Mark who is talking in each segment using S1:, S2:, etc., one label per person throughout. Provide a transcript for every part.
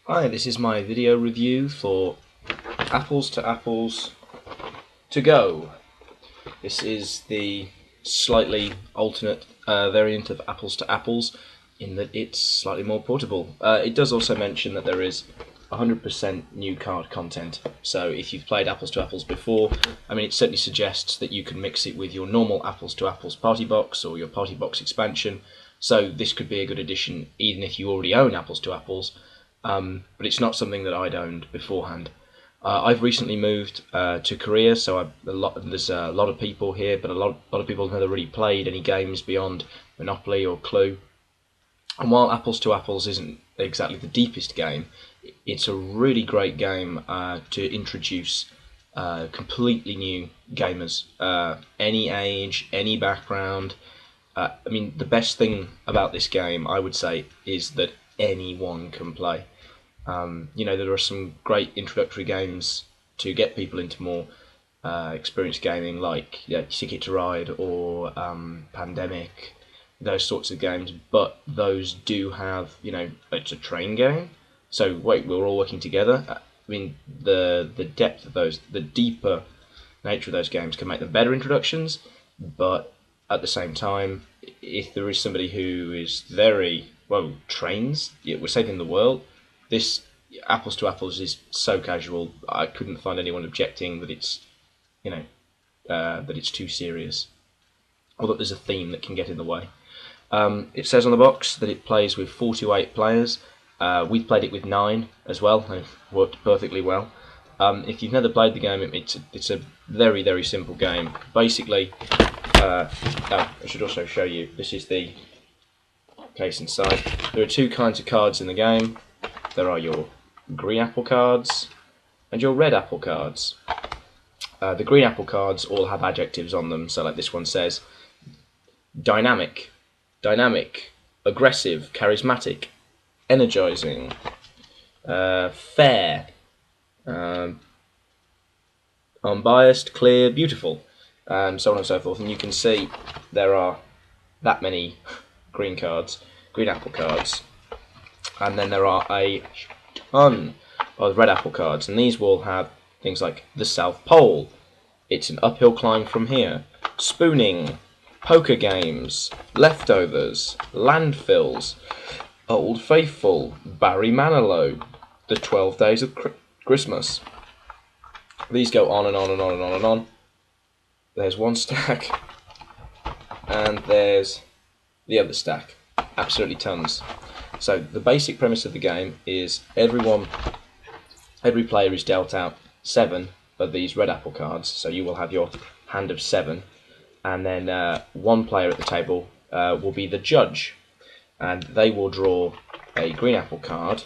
S1: Hi, this is my video review for Apples to Apples To Go. This is the slightly alternate variant of Apples to Apples in that it's slightly more portable. It does also mention that there is 100% new card content, so if you've played Apples to Apples before, it certainly suggests that you can mix it with your normal Apples to Apples party box or your party box expansion, so this could be a good addition even if you already own Apples to Apples. But it's not something that I'd owned beforehand. I've recently moved to Korea, so there's a lot of people here, but a lot of people have never really played any games beyond Monopoly or Clue. And while Apples to Apples isn't exactly the deepest game, it's a really great game to introduce completely new gamers, any age, any background. The best thing about this game, I would say, is that anyone can play. There are some great introductory games to get people into more experienced gaming, like Ticket to Ride or Pandemic, those sorts of games. But those do have, it's a train game. So wait, we're all working together. The depth of those, the deeper nature of those games can make them better introductions. But at the same time, if there is somebody who is very trains, we're saving the world. This Apples to Apples is so casual. I couldn't find anyone objecting that it's, that it's too serious, or that there's a theme that can get in the way. It says on the box that it plays with 4 to 8 players. We've played it with 9 as well, and it worked perfectly well. If you've never played the game, it's a very, very simple game. Basically, I should also show you. This is the case inside. There are 2 kinds of cards in the game. There are your green apple cards and your red apple cards. The green apple cards all have adjectives on them, so like this one says dynamic, aggressive, charismatic, energizing, fair, unbiased, clear, beautiful, and so on and so forth. And you can see there are that many green apple cards. And then there are a ton of red apple cards, and these will have things like the South Pole, it's an uphill climb from here, spooning, poker games, leftovers, landfills, Old Faithful, Barry Manilow, the 12 Days of Christmas. These go on and on and on and on and on. There's one stack, and there's the other stack. Absolutely tons. So the basic premise of the game is every player is dealt out 7 of these red apple cards. So you will have your hand of 7, and then one player at the table will be the judge, and they will draw a green apple card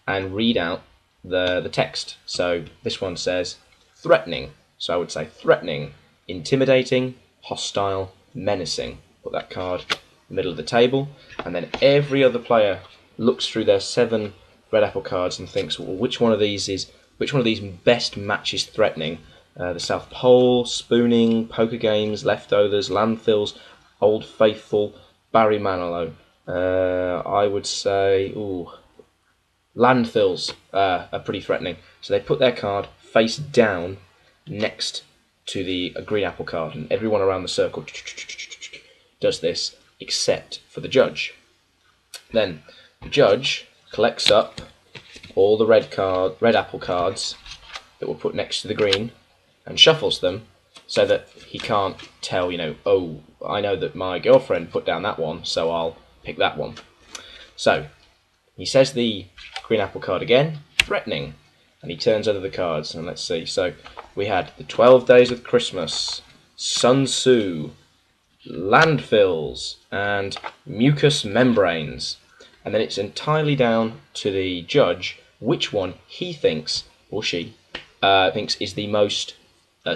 S1: and read out the text. So this one says threatening. So I would say threatening, intimidating, hostile, menacing. Put that card middle of the table, and then every other player looks through their 7 red apple cards and thinks, well, which one of these best matches threatening? The South Pole, spooning, poker games, leftovers, landfills, Old Faithful, Barry Manilow. I would say, landfills are pretty threatening. So they put their card face down next to the green apple card, and everyone around the circle does this, except for the judge. Then the judge collects up all the red apple cards that were put next to the green and shuffles them so that he can't tell, oh, I know that my girlfriend put down that one, so I'll pick that one. So he says the green apple card again, threatening, and he turns over the cards, and let's see. So we had the 12 Days of Christmas, Sun Tzu, landfills, and mucous membranes. And then it's entirely down to the judge which one he thinks, or she, thinks is the most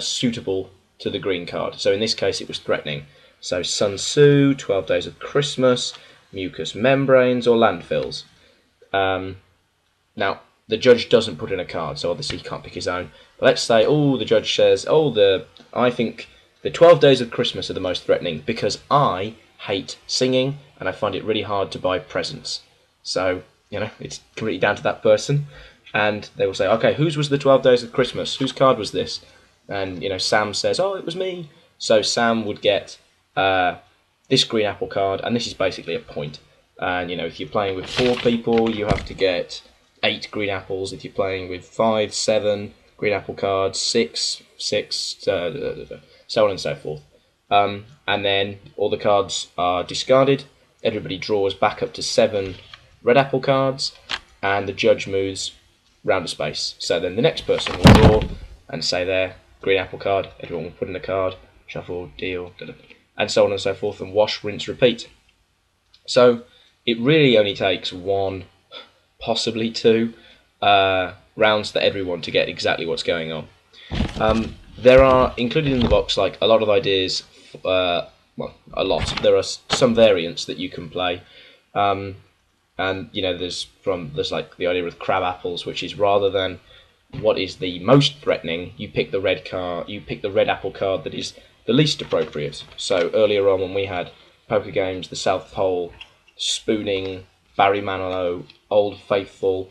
S1: suitable to the green card. So in this case it was threatening. So Sun Tzu, 12 Days of Christmas, mucous membranes, or landfills. Now, the judge doesn't put in a card, so obviously he can't pick his own. But let's say, the judge says, I think the 12 Days of Christmas are the most threatening because I hate singing and I find it really hard to buy presents. So it's completely down to that person. And they will say, okay, whose was the 12 Days of Christmas? Whose card was this? And, Sam says, oh, it was me. So Sam would get this green apple card, and this is basically a point. And, if you're playing with 4 people, you have to get 8 green apples. If you're playing with 5, 7 green apple cards, 6, so on and so forth. And then all the cards are discarded. Everybody draws back up to 7 red apple cards, and the judge moves round a space. So then the next person will draw and say their green apple card. Everyone will put in a card, shuffle, deal, and so on and so forth, and wash, rinse, repeat. So it really only takes 1, possibly 2 rounds for everyone to get exactly what's going on. There are included in the box like a lot of ideas. A lot. There are some variants that you can play. And there's like the idea of crab apples, which is rather than what is the most threatening, you pick the red apple card that is the least appropriate. So earlier on, when we had poker games, the South Pole, spooning, Barry Manilow, Old Faithful,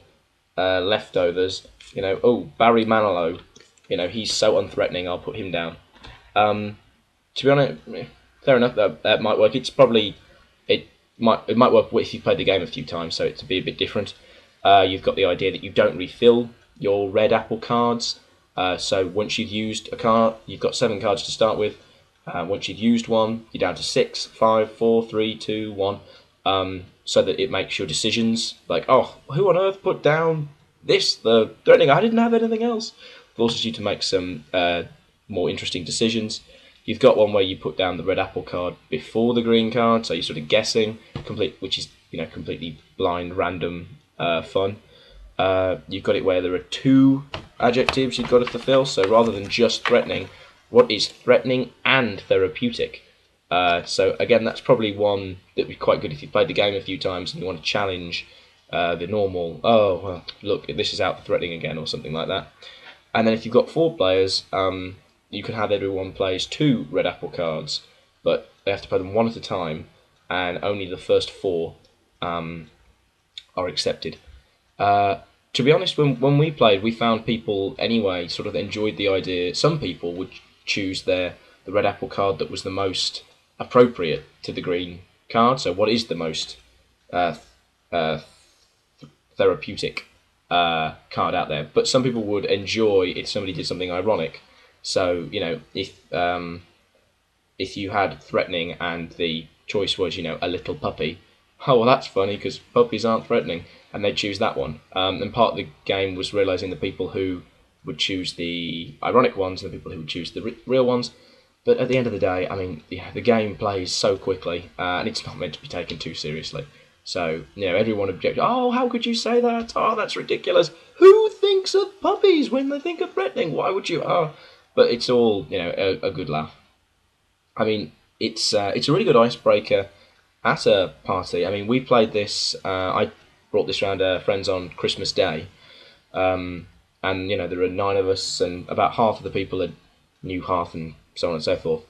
S1: leftovers. Barry Manilow, he's so unthreatening, I'll put him down. To be honest, fair enough, that might work. It might work if you've played the game a few times, so to be a bit different. You've got the idea that you don't refill your red apple cards. So once you've used a card, you've got 7 cards to start with. Once you've used one, you're down to 6, 5, 4, 3, 2, 1. So that it makes your decisions like, oh, who on earth put down this? The threatening, I didn't have anything else. Forces you to make some more interesting decisions. You've got one where you put down the red apple card before the green card, so you're sort of guessing, which is completely blind, random fun. You've got it where there are 2 adjectives you've got to fulfill, so rather than just threatening, what is threatening and therapeutic? So again, that's probably one that would be quite good if you played the game a few times and you want to challenge the normal, oh, well, look, this is out for threatening again, or something like that. And then if you've got 4 players, you can have everyone plays 2 red apple cards, but they have to play them one at a time, and only the first 4 are accepted. To be honest, when we played, we found people anyway sort of enjoyed the idea. Some people would choose the red apple card that was the most appropriate to the green card. So what is the most therapeutic card out there? But some people would enjoy if somebody did something ironic. So if you had threatening and the choice was a little puppy, oh well, that's funny because puppies aren't threatening, and they'd choose that one. And part of the game was realising the people who would choose the ironic ones and the people who would choose the real ones. But at the end of the day, I mean, the game plays so quickly, and it's not meant to be taken too seriously. So, everyone objected, oh, how could you say that? Oh, that's ridiculous. Who thinks of puppies when they think of threatening? Why would you? Oh. But it's all, a good laugh. I mean, it's a really good icebreaker at a party. I mean, we played this, I brought this round to friends on Christmas Day, and, there were 9 of us, and about half of the people had knew half, and so on and so forth.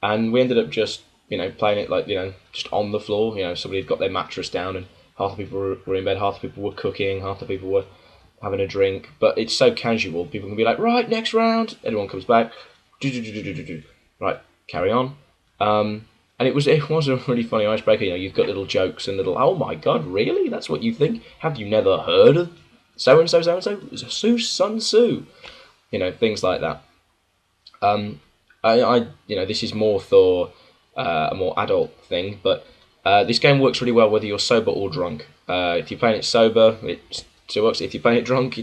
S1: And we ended up just, playing it like, just on the floor. Somebody had got their mattress down, and half the people were in bed, half the people were cooking, half the people were having a drink. But it's so casual, people can be like, right, next round. Everyone comes back, right, carry on. And it was a really funny icebreaker. You've got little jokes and little, oh my god, really? That's what you think? Have you never heard of so and so, so and so? Sun Tzu. Things like that. This is more for a more adult thing, but this game works really well whether you're sober or drunk. If you're playing it sober, it still works. If you're playing it drunk,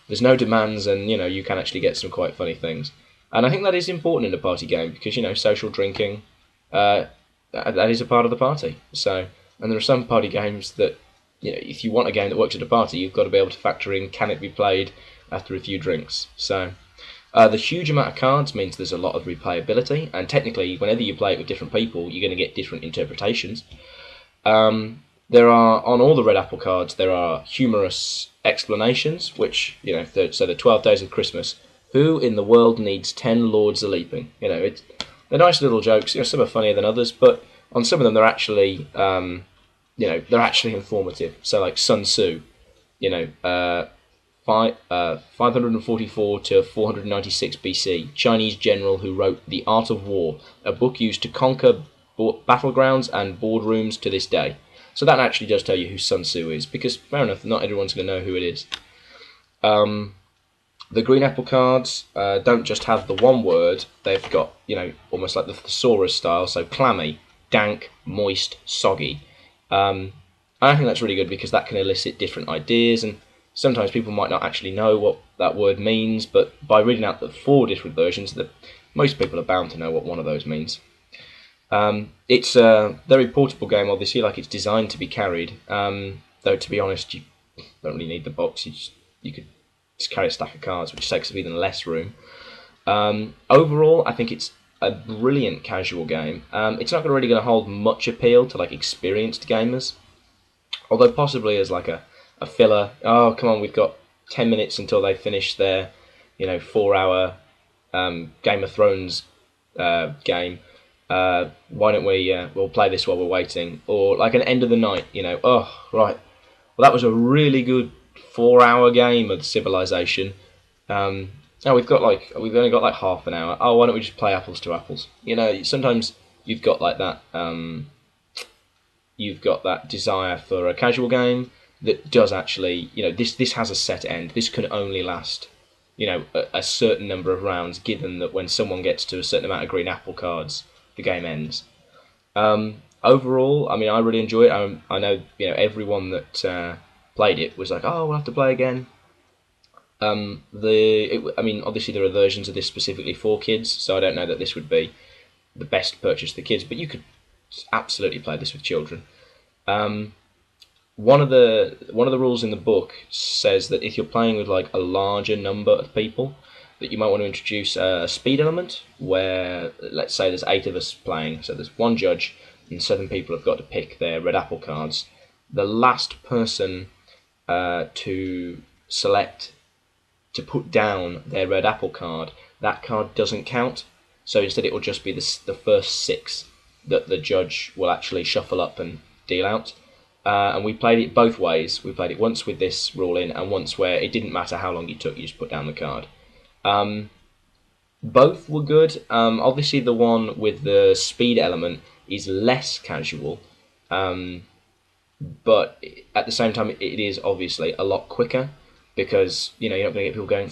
S1: there's no demands, and you can actually get some quite funny things. And I think that is important in a party game because social drinking, that is a part of the party. So, and there are some party games that if you want a game that works at a party, you've got to be able to factor in, can it be played after a few drinks? So. The huge amount of cards means there's a lot of replayability, and technically, whenever you play it with different people, you're going to get different interpretations. There are, on all the red apple cards, there are humorous explanations, which, so the 12 Days of Christmas, who in the world needs 10 lords a-leaping? They're nice little jokes, some are funnier than others, but on some of them they're actually, they're actually informative. So like Sun Tzu, you know, 544 to 496 BC, Chinese general who wrote The Art of War, a book used to conquer battlegrounds and boardrooms to this day. So that actually does tell you who Sun Tzu is, because fair enough, not everyone's going to know who it is. The green apple cards don't just have the one word, they've got, almost like the thesaurus style, so clammy, dank, moist, soggy. I think that's really good because that can elicit different ideas, and sometimes people might not actually know what that word means, but by reading out the 4 different versions, most people are bound to know what one of those means. It's a very portable game, obviously, like it's designed to be carried, though to be honest, you don't really need the box, you could just carry a stack of cards, which takes up even less room. Overall, I think it's a brilliant casual game. It's not really going to hold much appeal to like experienced gamers, although possibly as like a filler. Oh, come on, we've got 10 minutes until they finish their 4-hour Game of Thrones game. Why don't we'll play this while we're waiting, or like an end of the night. Oh right, well that was a really good 4-hour game of Civilization. Now we've only got like half an hour. Oh, why don't we just play apples to apples? Sometimes you've got like that. You've got that desire for a casual game that does actually, this has a set end. This can only last, a certain number of rounds, given that when someone gets to a certain amount of green apple cards, the game ends. Overall, I mean, I really enjoy it. I know, everyone that played it was like, oh, we'll have to play again. Obviously there are versions of this specifically for kids, so I don't know that this would be the best purchase for kids, but you could absolutely play this with children. One of the rules in the book says that if you're playing with like a larger number of people, that you might want to introduce a speed element where, let's say there's 8 of us playing, so there's 1 judge and 7 people have got to pick their red apple cards. The last person to select to put down their red apple card, that card doesn't count, so instead it will just be the first 6 that the judge will actually shuffle up and deal out. And we played it both ways. We played it once with this rule in, and once where it didn't matter how long you took, you just put down the card. Both were good. Obviously the one with the speed element is less casual, but at the same time it is obviously a lot quicker, because you're not going to get people going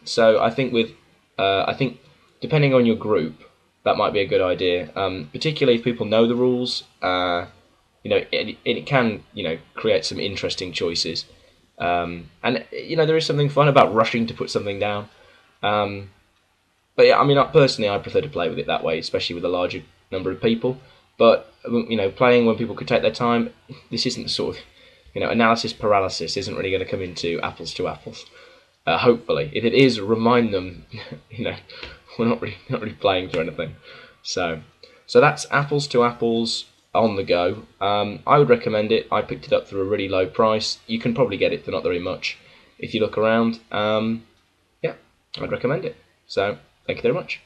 S1: so I think depending on your group, that might be a good idea, particularly if people know the rules. It can create some interesting choices, and there is something fun about rushing to put something down, but yeah, I mean, personally I prefer to play with it that way, especially with a larger number of people. But playing when people could take their time, this isn't the sort of analysis paralysis isn't really going to come into apples to apples. Hopefully, if it is, remind them we're not really playing for anything. So that's apples to apples on the go. I would recommend it. I picked it up for a really low price. You can probably get it for not very much if you look around. Yeah, I'd recommend it. So thank you very much.